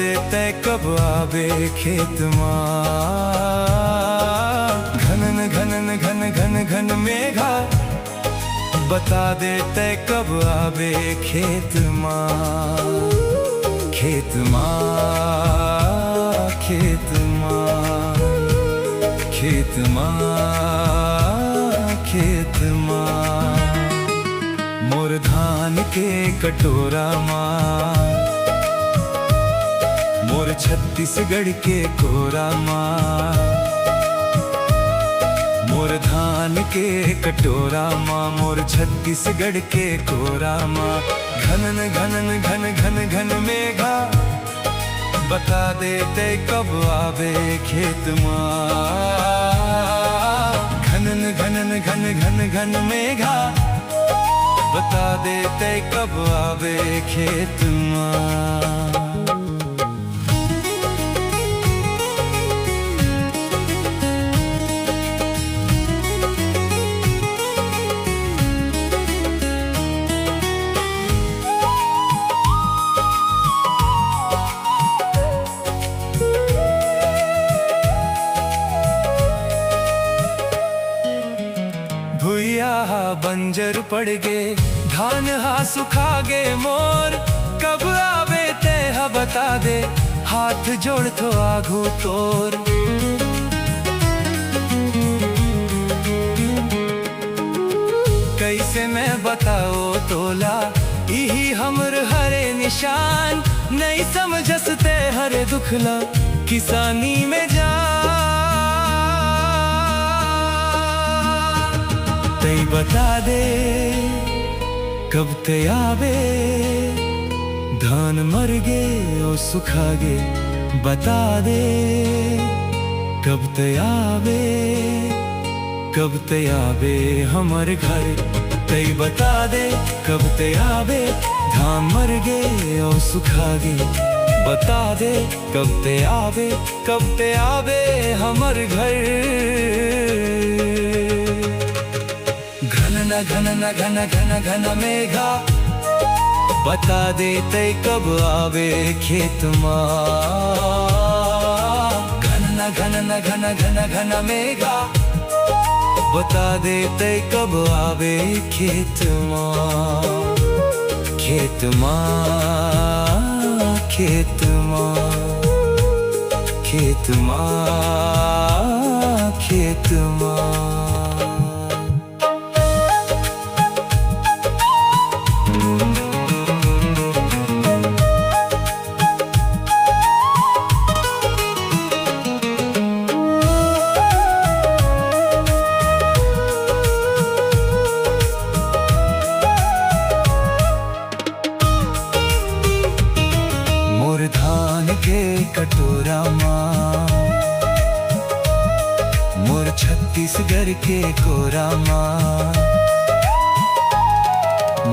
दे तै कब आवे खेत मां। घनन घनन घन घन घन मेघा बता दे तै कब आवे खेत मां। खेत मां खेत मां खेत मां खेत मां। मोर धान के कटोरा मां, मोर छत्तीसगढ़ के कोरा मां। मोर धान के कटोरा मां, मोर छत्तीसगढ़ के कोरा मां। घनन घनन घन घन घन मेघा बता दे तै कब आवे खेत मां। घनन घनन घन घन घन मेघा बता दे तै कब आवे खेत मां। भुइया बंजर पड़ गे, धान हा सुखा गे मोर। कब आवे ते हा बता दे, हाथ जोड़ तो आघू तोर। कैसे मैं बताओ तोला, यही हमर हरे निशान। नहीं समझसते हरे दुखला, किसानी में जा तै बता दे कब ते आवे। धान मर गे ओ सुखा गे, बता दे कब ते आवे। कब ते आवे हमर घर, तै बता दे कब ते आवे। धान मर गे ओ सुखा गे, बता दे कब ते आवे। कब ते आवे हमर घर। घन घन घन घन घन मेघा बता दे तै कब आवे खेत मां। घन घन घन घन घन मेघा बता दे तै कब आवे खेत मां। खेत मां खेत मां खेत मां खेत मां। धान के कटोरा मां, मोर छत्तीसगढ़ के कोरा मां।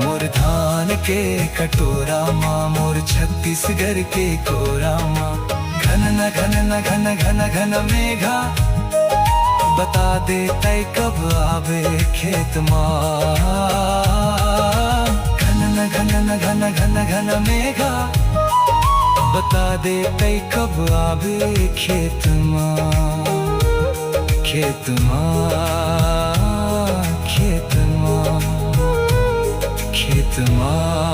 मोर धान के कटोरा मां, मोर छत्तीसगढ़ के कोरा मां। घनन घनन घन घन घन मेघा बता दे तै कब आवे खेत मां। घनन घनन घन घन घन मेघा बता दे तै कब आवे खेत मां। खेत मां खेत मां खेत मां।